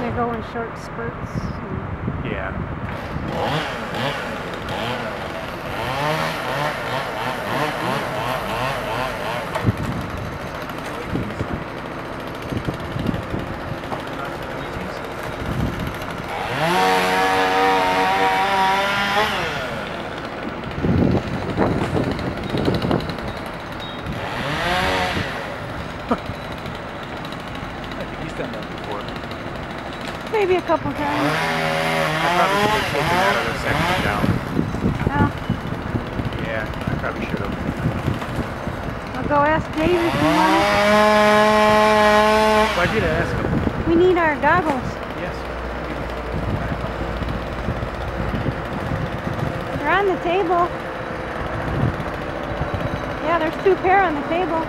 kind of go in short spurts. Yeah. Maybe a couple times. I probably should have taken that other section down. Oh. Yeah, I probably should have. I'll go ask Dave if you want it. Why'd you ask him? We need our goggles. Yes. They're on the table. Yeah, there's 2 pair on the table.